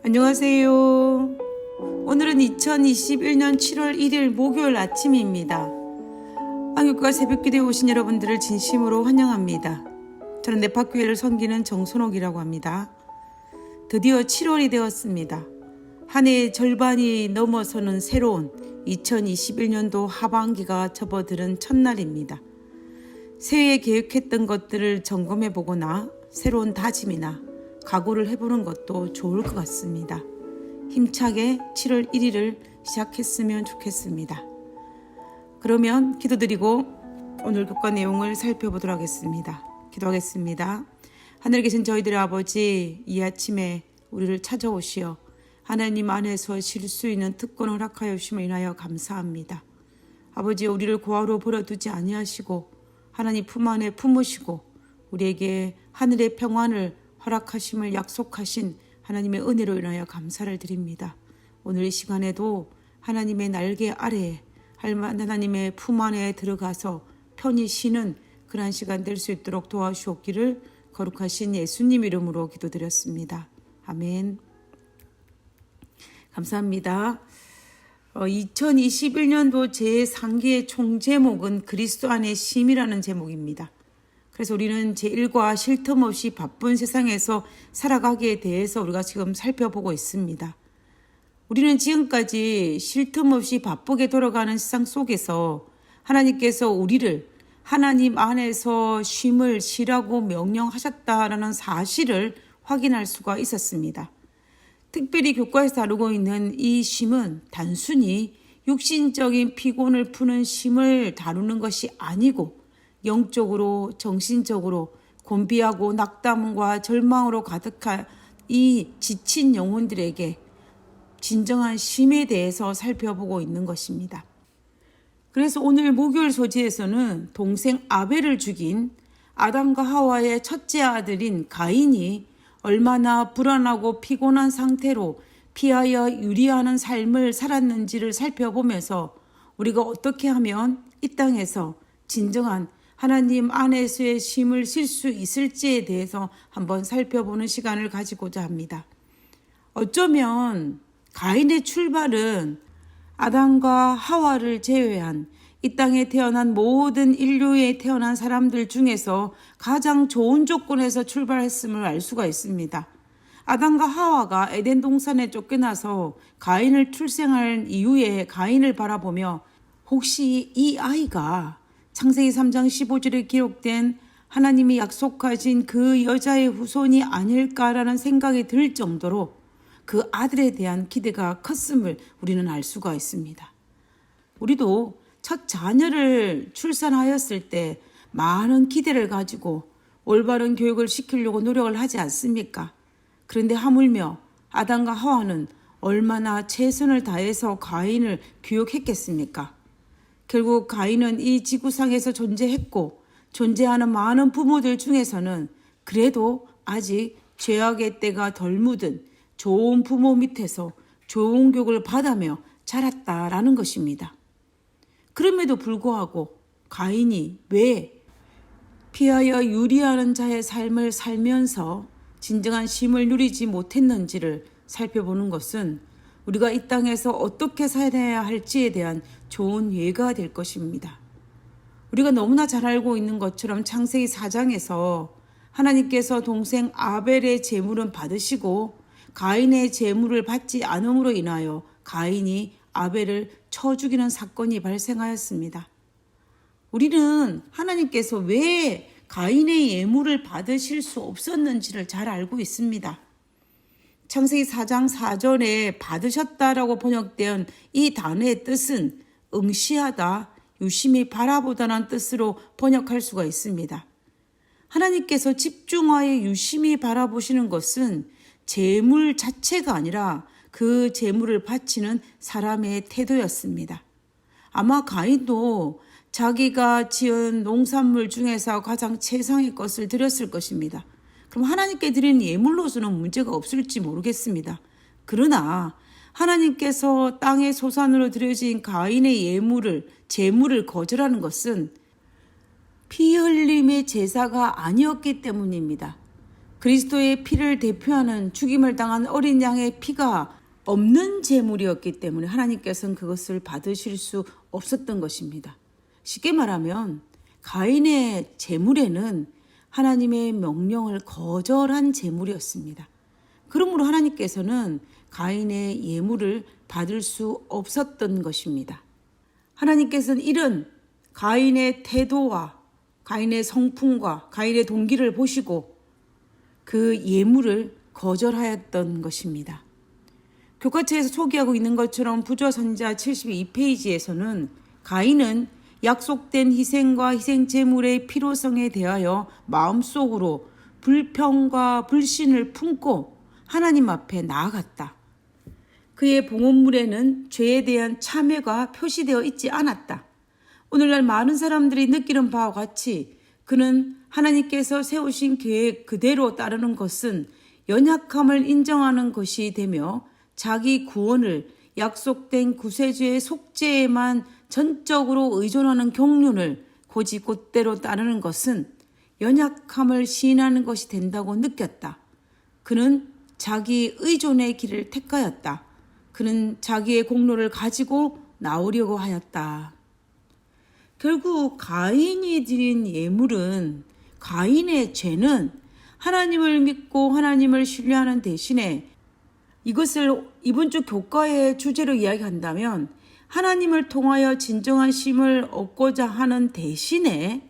안녕하세요. 오늘은 2021년 7월 1일 목요일 아침입니다. 안국과 새벽기도에 오신 여러분들을 진심으로 환영합니다. 저는 내파교회를 섬기는 정순옥이라고 합니다. 드디어 7월이 되었습니다. 한 해의 절반이 넘어서는 새로운 2021년도 하반기가 접어드는 첫날입니다. 새해에 계획했던 것들을 점검해보거나 새로운 다짐이나 각오를 해보는 것도 좋을 것 같습니다. 힘차게 7월 1일을 시작했으면 좋겠습니다. 그러면 기도드리고 오늘 교과 내용을 살펴보도록 하겠습니다. 기도하겠습니다. 하늘에 계신 저희들의 아버지, 이 아침에 우리를 찾아오시어 하나님 안에서 쉴 수 있는 특권을 허락하여 주심을 인하여 감사합니다. 아버지, 우리를 고아로 버려두지 아니하시고 하나님 품 안에 품으시고 우리에게 하늘의 평안을 허락하심을 약속하신 하나님의 은혜로 인하여 감사를 드립니다. 오늘 이 시간에도 하나님의 날개 아래에 하나님의 품 안에 들어가서 편히 쉬는 그러한 시간 될 수 있도록 도와주옵기를 거룩하신 예수님 이름으로 기도드렸습니다. 아멘. 감사합니다. 2021년도 제3기의 총제목은 그리스도 안의 쉼이라는 제목입니다. 그래서 우리는 제1과 쉴 틈 없이 바쁜 세상에서 살아가기에 대해서 우리가 지금 살펴보고 있습니다. 우리는 지금까지 쉴 틈 없이 바쁘게 돌아가는 세상 속에서 하나님께서 우리를 하나님 안에서 쉼을 쉬라고 명령하셨다라는 사실을 확인할 수가 있었습니다. 특별히 교과에서 다루고 있는 이 쉼은 단순히 육신적인 피곤을 푸는 쉼을 다루는 것이 아니고 영적으로 정신적으로 곤비하고 낙담과 절망으로 가득한 이 지친 영혼들에게 진정한 쉼에 대해서 살펴보고 있는 것입니다. 그래서 오늘 목요일 소지에서는 동생 아벨을 죽인 아담과 하와의 첫째 아들인 가인이 얼마나 불안하고 피곤한 상태로 피하여 유리하는 삶을 살았는지를 살펴보면서 우리가 어떻게 하면 이 땅에서 진정한 하나님 안에서의 쉼을 쉴 수 있을지에 대해서 한번 살펴보는 시간을 가지고자 합니다. 어쩌면 가인의 출발은 아담과 하와를 제외한 이 땅에 태어난 모든 인류에 태어난 사람들 중에서 가장 좋은 조건에서 출발했음을 알 수가 있습니다. 아담과 하와가 에덴 동산에 쫓겨나서 가인을 출생한 이후에 가인을 바라보며 혹시 이 아이가 창세기 3장 15절에 기록된 하나님이 약속하신 그 여자의 후손이 아닐까라는 생각이 들 정도로 그 아들에 대한 기대가 컸음을 우리는 알 수가 있습니다. 우리도 첫 자녀를 출산하였을 때 많은 기대를 가지고 올바른 교육을 시키려고 노력을 하지 않습니까? 그런데 하물며 아담과 하와는 얼마나 최선을 다해서 가인을 교육했겠습니까? 결국 가인은 이 지구상에서 존재했고 존재하는 많은 부모들 중에서는 그래도 아직 죄악의 때가 덜 묻은 좋은 부모 밑에서 좋은 교육을 받으며 자랐다라는 것입니다. 그럼에도 불구하고 가인이 왜 피하여 유리하는 자의 삶을 살면서 진정한 쉼을 누리지 못했는지를 살펴보는 것은 우리가 이 땅에서 어떻게 살아야 할지에 대한 좋은 예가 될 것입니다. 우리가 너무나 잘 알고 있는 것처럼 창세기 4장에서 하나님께서 동생 아벨의 제물은 받으시고 가인의 제물을 받지 않음으로 인하여 가인이 아벨을 쳐 죽이는 사건이 발생하였습니다. 우리는 하나님께서 왜 가인의 예물을 받으실 수 없었는지를 잘 알고 있습니다. 창세기 4장 4절에 받으셨다라고 번역된 이 단어의 뜻은 응시하다, 유심히 바라보다는 뜻으로 번역할 수가 있습니다. 하나님께서 집중하여 유심히 바라보시는 것은 재물 자체가 아니라 그 재물을 바치는 사람의 태도였습니다. 아마 가인도 자기가 지은 농산물 중에서 가장 최상의 것을 드렸을 것입니다. 그럼 하나님께 드리는 예물로서는 문제가 없을지 모르겠습니다. 그러나 하나님께서 땅의 소산으로 드려진 가인의 제물을 거절하는 것은 피 흘림의 제사가 아니었기 때문입니다. 그리스도의 피를 대표하는 죽임을 당한 어린 양의 피가 없는 제물이었기 때문에 하나님께서는 그것을 받으실 수 없었던 것입니다. 쉽게 말하면 가인의 제물에는 하나님의 명령을 거절한 제물이었습니다. 그러므로 하나님께서는 가인의 예물을 받을 수 없었던 것입니다. 하나님께서는 이런 가인의 태도와 가인의 성품과 가인의 동기를 보시고 그 예물을 거절하였던 것입니다. 교과서에서 소개하고 있는 것처럼 부조선지자 72페이지에서는 가인은 약속된 희생과 희생 제물의 필요성에 대하여 마음속으로 불평과 불신을 품고 하나님 앞에 나아갔다. 그의 봉헌물에는 죄에 대한 참회가 표시되어 있지 않았다. 오늘날 많은 사람들이 느끼는 바와 같이 그는 하나님께서 세우신 계획 그대로 따르는 것은 연약함을 인정하는 것이 되며 자기 구원을 약속된 구세주의 속죄에만 전적으로 의존하는 경륜을 고지곧대로 따르는 것은 연약함을 시인하는 것이 된다고 느꼈다. 그는 자기 의존의 길을 택하였다. 그는 자기의 공로를 가지고 나오려고 하였다. 결국 가인이 드린 예물은 가인의 죄는 하나님을 믿고 하나님을 신뢰하는 대신에 이것을 이번 주 교과의 주제로 이야기한다면 하나님을 통하여 진정한 쉼을 얻고자 하는 대신에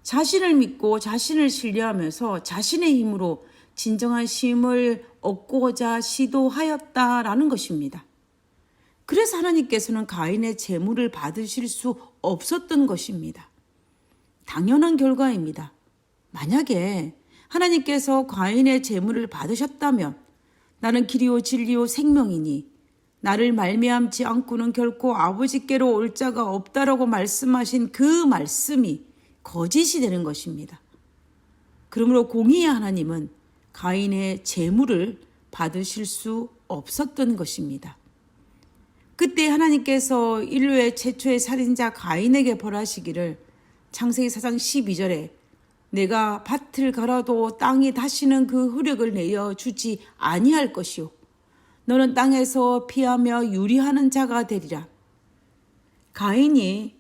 자신을 믿고 자신을 신뢰하면서 자신의 힘으로 진정한 쉼을 얻고자 시도하였다라는 것입니다. 그래서 하나님께서는 가인의 제물을 받으실 수 없었던 것입니다. 당연한 결과입니다. 만약에 하나님께서 가인의 제물을 받으셨다면 나는 길이요 진리요 생명이니 나를 말미암지 않고는 결코 아버지께로 올 자가 없다라고 말씀하신 그 말씀이 거짓이 되는 것입니다. 그러므로 공의의 하나님은 가인의 제물을 받으실 수 없었던 것입니다. 그때 하나님께서 인류의 최초의 살인자 가인에게 벌하시기를 창세기 4장 12절에 내가 밭을 갈아도 땅이 다시는 그 흙을 내어 주지 아니할 것이요 너는 땅에서 피하며 유리하는 자가 되리라. 가인이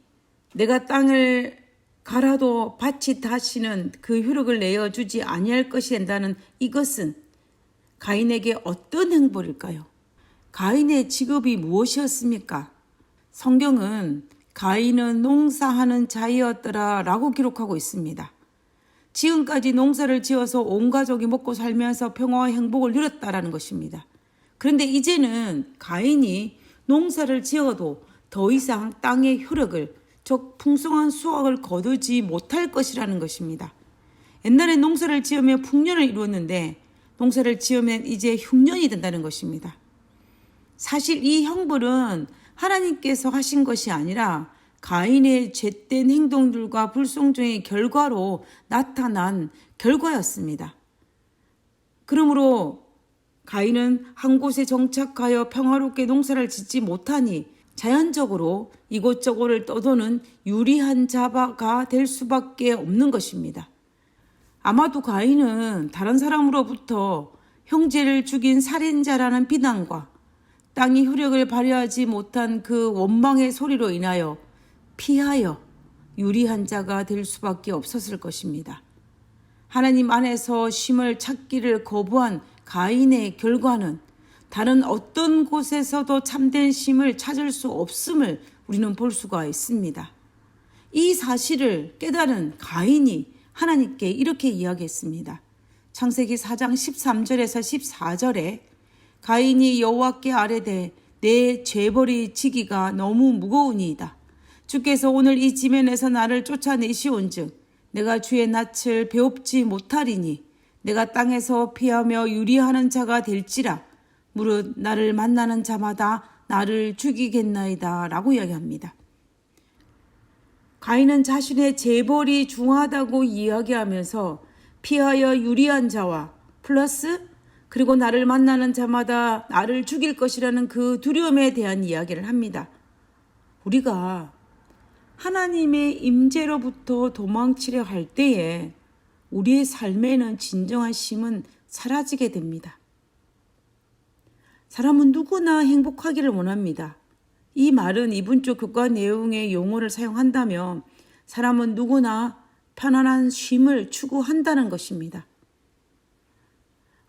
내가 땅을 갈아도 밭이 다시는 그 흙을 내어 주지 아니할 것이 된다는 이것은 가인에게 어떤 행보일까요? 가인의 직업이 무엇이었습니까? 성경은 가인은 농사하는 자이었더라 라고 기록하고 있습니다. 지금까지 농사를 지어서 온 가족이 먹고 살면서 평화와 행복을 누렸다라는 것입니다. 그런데 이제는 가인이 농사를 지어도 더 이상 땅의 효력을 즉 풍성한 수확을 거두지 못할 것이라는 것입니다. 옛날에 농사를 지으며 풍년을 이루었는데 농사를 지으면 이제 흉년이 된다는 것입니다. 사실 이 형벌은 하나님께서 하신 것이 아니라 가인의 죄된 행동들과 불순종의 결과로 나타난 결과였습니다. 그러므로 가인은 한 곳에 정착하여 평화롭게 농사를 짓지 못하니 자연적으로 이곳저곳을 떠도는 유리한 자가 될 수밖에 없는 것입니다. 아마도 가인은 다른 사람으로부터 형제를 죽인 살인자라는 비난과 땅이 효력을 발휘하지 못한 그 원망의 소리로 인하여 피하여 유리한 자가 될 수밖에 없었을 것입니다. 하나님 안에서 쉼을 찾기를 거부한 가인의 결과는 다른 어떤 곳에서도 참된 쉼을 찾을 수 없음을 우리는 볼 수가 있습니다. 이 사실을 깨달은 가인이 하나님께 이렇게 이야기했습니다. 창세기 4장 13절에서 14절에 가인이 여호와께 아뢰되 내 죄벌이 지기가 너무 무거우니이다. 주께서 오늘 이 지면에서 나를 쫓아내시온즉 내가 주의 낯을 배웁지 못하리니 내가 땅에서 피하며 유리하는 자가 될지라 무릇 나를 만나는 자마다 나를 죽이겠나이다 라고 이야기합니다. 가인은 자신의 재벌이 중하다고 이야기하면서 피하여 유리한 자와 플러스 그리고 나를 만나는 자마다 나를 죽일 것이라는 그 두려움에 대한 이야기를 합니다. 우리가 하나님의 임재로부터 도망치려 할 때에 우리의 삶에는 진정한 쉼은 사라지게 됩니다. 사람은 누구나 행복하기를 원합니다. 이 말은 이분적 교과 내용의 용어를 사용한다면 사람은 누구나 편안한 쉼을 추구한다는 것입니다.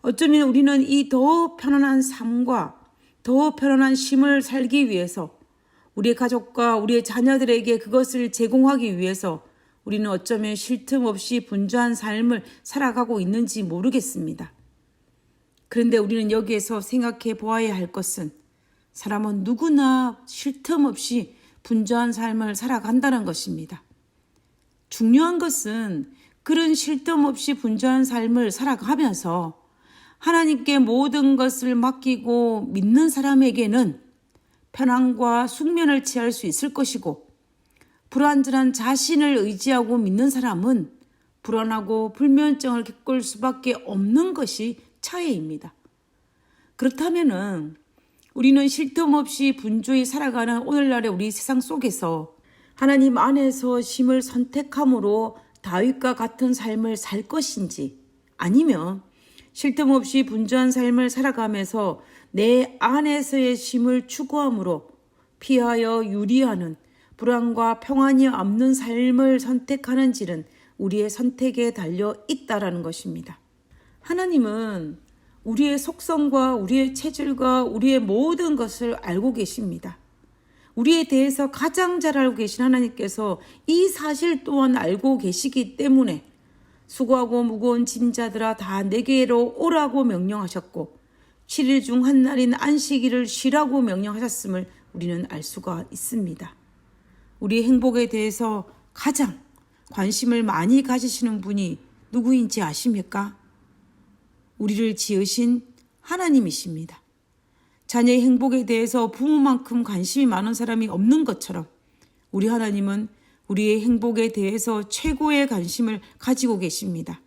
어쩌면 우리는 이 더 편안한 삶과 더 편안한 쉼을 살기 위해서 우리의 가족과 우리의 자녀들에게 그것을 제공하기 위해서 우리는 어쩌면 쉴 틈 없이 분주한 삶을 살아가고 있는지 모르겠습니다. 그런데 우리는 여기에서 생각해 보아야 할 것은 사람은 누구나 쉴 틈 없이 분주한 삶을 살아간다는 것입니다. 중요한 것은 그런 쉴 틈 없이 분주한 삶을 살아가면서 하나님께 모든 것을 맡기고 믿는 사람에게는 편안과 숙면을 취할 수 있을 것이고 불완전한 자신을 의지하고 믿는 사람은 불안하고 불면증을 겪을 수밖에 없는 것이 차이입니다. 그렇다면 우리는 쉴 틈 없이 분주히 살아가는 오늘날의 우리 세상 속에서 하나님 안에서 쉼을 선택함으로 다윗과 같은 삶을 살 것인지 아니면 쉴 틈 없이 분주한 삶을 살아가면서 내 안에서의 쉼을 추구함으로 피하여 유리하는 불안과 평안이 없는 삶을 선택하는지는 우리의 선택에 달려 있다라는 것입니다. 하나님은 우리의 속성과 우리의 체질과 우리의 모든 것을 알고 계십니다. 우리에 대해서 가장 잘 알고 계신 하나님께서 이 사실 또한 알고 계시기 때문에 수고하고 무거운 짐자들아 다 내게로 오라고 명령하셨고 7일 중 한 날인 안식일을 쉬라고 명령하셨음을 우리는 알 수가 있습니다. 우리의 행복에 대해서 가장 관심을 많이 가지시는 분이 누구인지 아십니까? 우리를 지으신 하나님이십니다. 자녀의 행복에 대해서 부모만큼 관심이 많은 사람이 없는 것처럼 우리 하나님은 우리의 행복에 대해서 최고의 관심을 가지고 계십니다.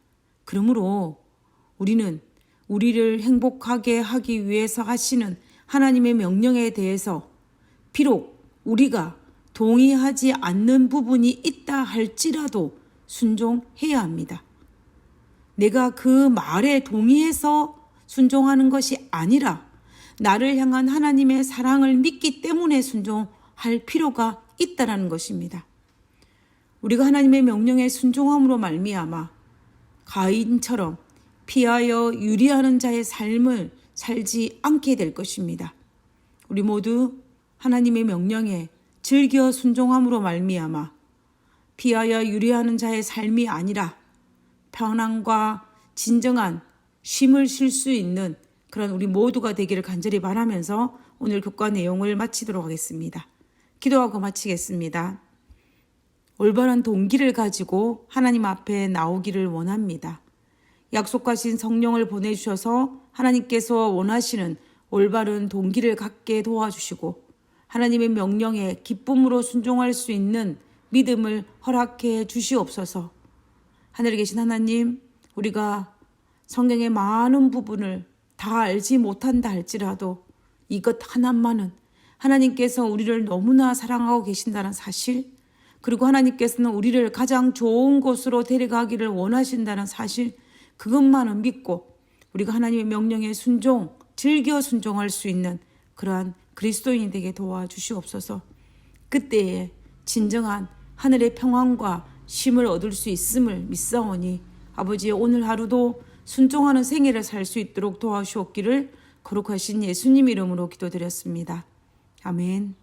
그러므로 우리는 우리를 행복하게 하기 위해서 하시는 하나님의 명령에 대해서 비록 우리가 동의하지 않는 부분이 있다 할지라도 순종해야 합니다. 내가 그 말에 동의해서 순종하는 것이 아니라 나를 향한 하나님의 사랑을 믿기 때문에 순종할 필요가 있다는 것입니다. 우리가 하나님의 명령에 순종함으로 말미암아 가인처럼 피하여 유리하는 자의 삶을 살지 않게 될 것입니다. 우리 모두 하나님의 명령에 즐겨 순종함으로 말미암아 피하여 유리하는 자의 삶이 아니라 편안과 진정한 쉼을 쉴 수 있는 그런 우리 모두가 되기를 간절히 바라면서 오늘 교과 내용을 마치도록 하겠습니다. 기도하고 마치겠습니다. 올바른 동기를 가지고 하나님 앞에 나오기를 원합니다. 약속하신 성령을 보내주셔서 하나님께서 원하시는 올바른 동기를 갖게 도와주시고 하나님의 명령에 기쁨으로 순종할 수 있는 믿음을 허락해 주시옵소서. 하늘에 계신 하나님, 우리가 성경의 많은 부분을 다 알지 못한다 할지라도 이것 하나만은 하나님께서 우리를 너무나 사랑하고 계신다는 사실, 그리고 하나님께서는 우리를 가장 좋은 곳으로 데려가기를 원하신다는 사실, 그것만은 믿고 우리가 하나님의 명령에 즐겨 순종할 수 있는 그러한 그리스도인이 되게 도와주시옵소서. 그때에 진정한 하늘의 평안과 쉼을 얻을 수 있음을 믿사오니 아버지의 오늘 하루도 순종하는 생애를 살 수 있도록 도와주옵기를 거룩하신 예수님 이름으로 기도드렸습니다. 아멘.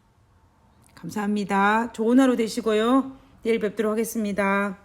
감사합니다. 좋은 하루 되시고요. 내일 뵙도록 하겠습니다.